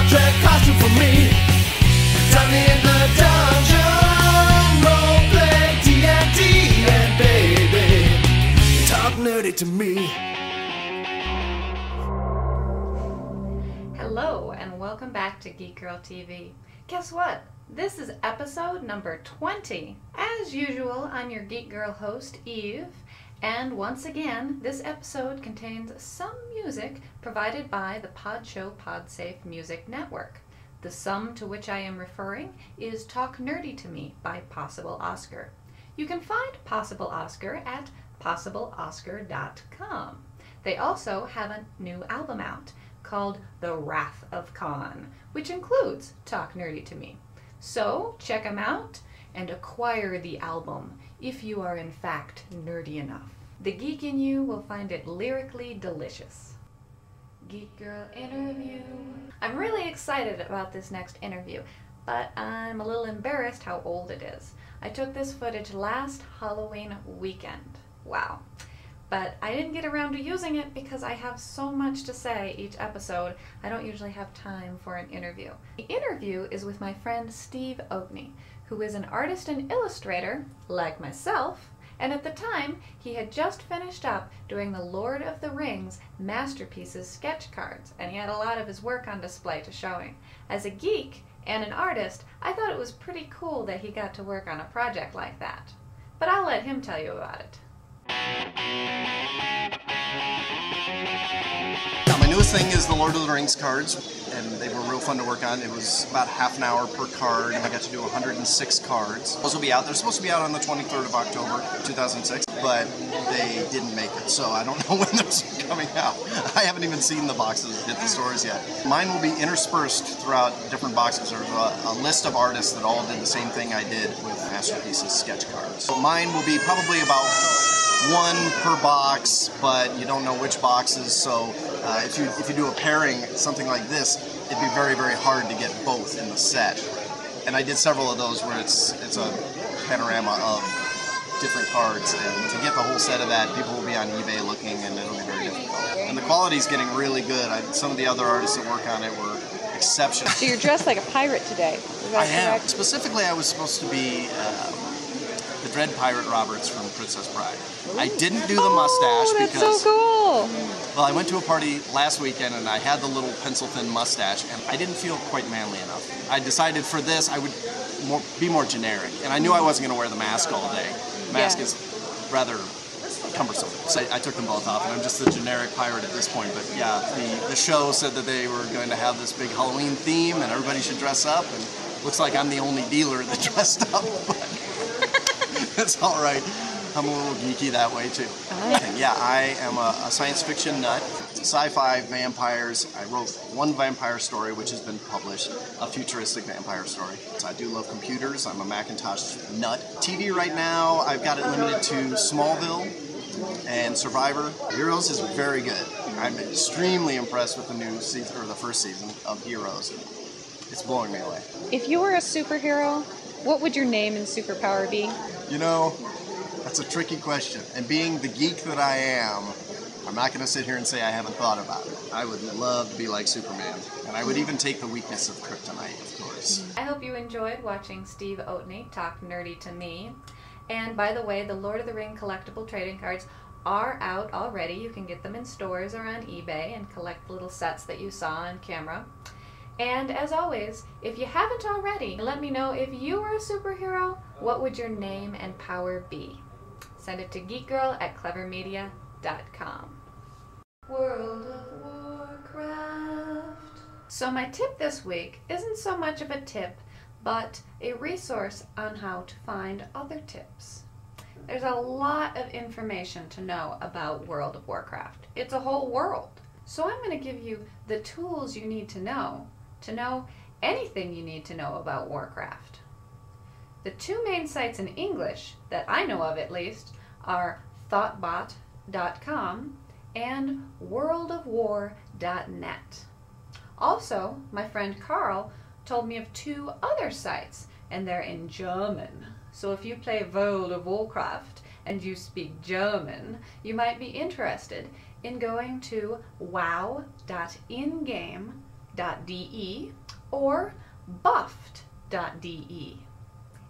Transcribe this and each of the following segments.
Star Trek costume for me. Time me in the dungeon, roleplay D&D, and baby, talk nerdy to me. Hello and welcome back to Geek Girl TV. Guess what? This is episode number 20. As usual, I'm your Geek Girl host, Eve, and once again, this episode contains some music provided by the podshow podsafe music network. The sum to which I am referring is Talk Nerdy to Me by Possible Oscar. You can find Possible Oscar at possibleoscar.com. They also have a new album out called The Wrath of Khan, which includes Talk Nerdy to Me. So check them out and acquire the album if you are in fact nerdy enough. The geek in you will find it lyrically delicious. Geek Girl interview. I'm really excited about this next interview, but I'm a little embarrassed how old it is. I took this footage last Halloween weekend. Wow. But I didn't get around to using it because I have so much to say each episode. I don't usually have time for an interview. The interview is with my friend Steve Oatney, who is an artist and illustrator, like myself, and at the time he had just finished up doing the Lord of the Rings Masterpieces sketch cards, and he had a lot of his work on display to showing. As a geek and an artist, I thought it was pretty cool that he got to work on a project like that. But I'll let him tell you about it. Yeah, my newest thing is the Lord of the Rings cards, and they were real fun to work on. It was about half an hour per card, and I got to do 106 cards. Those will be out. They're supposed to be out on the 23rd of October, 2006, but they didn't make it, so I don't know when those are coming out. I haven't even seen the boxes hit the stores yet. Mine will be interspersed throughout different boxes. There's a list of artists that all did the same thing I did with Masterpieces sketch cards. So mine will be probably about one per box, but you don't know which boxes, so if you do a pairing, something like this, it'd be very, very hard to get both in the set. And I did several of those where it's a panorama of different cards, and to get the whole set of that, people will be on eBay looking, and it'll be very difficult. And the quality's getting really good. Some of the other artists that work on it were exceptional. So you're dressed like a pirate today, is that am. correct? Specifically, I was supposed to be the Dread Pirate Roberts from Princess Bride. I didn't do the mustache that's because... so cool! Well, I went to a party last weekend and I had the little pencil-thin mustache and I didn't feel quite manly enough. I decided for this I would be more generic, and I knew I wasn't going to wear the mask all day. The mask is rather cumbersome, so I took them both off, and I'm just a generic pirate at this point. But yeah, the show said that they were going to have this big Halloween theme and everybody should dress up, and looks like I'm the only dealer that dressed up, but that's all right. I'm a little geeky that way too. Yeah, I am a science fiction nut. Sci-fi vampires. I wrote one vampire story which has been published, a futuristic vampire story. So I do love computers. I'm a Macintosh nut. TV right now, I've got it limited to Smallville and Survivor. Heroes is very good. I'm extremely impressed with the new season, or the first season of Heroes. It's blowing me away. If you were a superhero, what would your name and superpower be? You know, that's a tricky question. And being the geek that I am, I'm not going to sit here and say I haven't thought about it. I would love to be like Superman. And I would even take the weakness of kryptonite, of course. I hope you enjoyed watching Steve Oatney talk nerdy to me. And by the way, the Lord of the Ring collectible trading cards are out already. You can get them in stores or on eBay and collect the little sets that you saw on camera. And as always, if you haven't already, let me know if you were a superhero, what would your name and power be? Send it to geekgirl@clevermedia.com. World of Warcraft. So my tip this week isn't so much of a tip, but a resource on how to find other tips. There's a lot of information to know about World of Warcraft. It's a whole world. So I'm going to give you the tools you need to know anything you need to know about Warcraft. The two main sites in English that I know of at least are thoughtbot.com and worldofwar.net. Also, my friend Carl told me of two other sites, and they're in German. So if you play World of Warcraft and you speak German, you might be interested in going to wow.ingame buffed.de or buffed.de.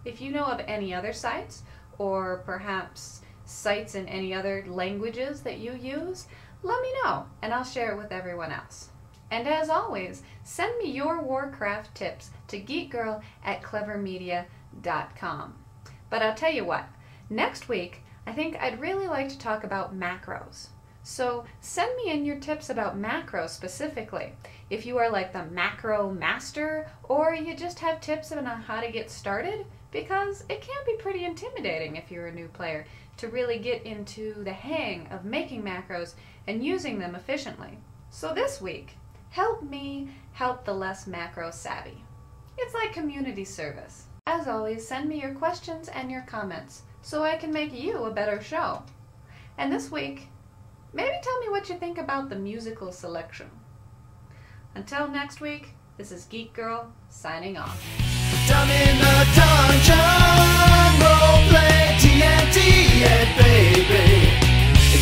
If you know of any other sites, or perhaps sites in any other languages that you use, let me know and I'll share it with everyone else. And as always, send me your Warcraft tips to geekgirl@clevermedia.com. But I'll tell you what, next week I think I'd really like to talk about macros. So send me in your tips about macros specifically. If you are like the macro master, or you just have tips on how to get started, because it can be pretty intimidating if you're a new player to really get into the hang of making macros and using them efficiently. So this week, help me help the less macro savvy. It's like community service. As always, send me your questions and your comments so I can make you a better show. And this week, maybe tell me what you think about the musical selection. Until next week, this is Geek Girl signing off. Down in the dungeon, roleplay TNT, and baby,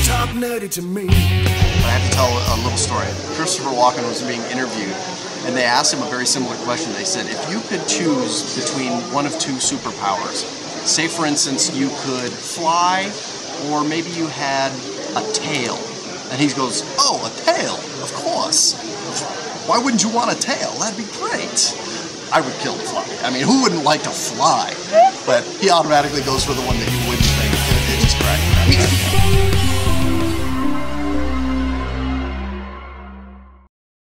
talk nerdy to me. I have to tell a little story. Christopher Walken was being interviewed, and they asked him a very similar question. They said, if you could choose between one of two superpowers, say for instance you could fly, or maybe you had a tail. And he goes, oh, a tail, of course. Why wouldn't you want a tail? That'd be great. I would kill the fly. I mean, who wouldn't like to fly? But he automatically goes for the one that you wouldn't think. It just cracked me up.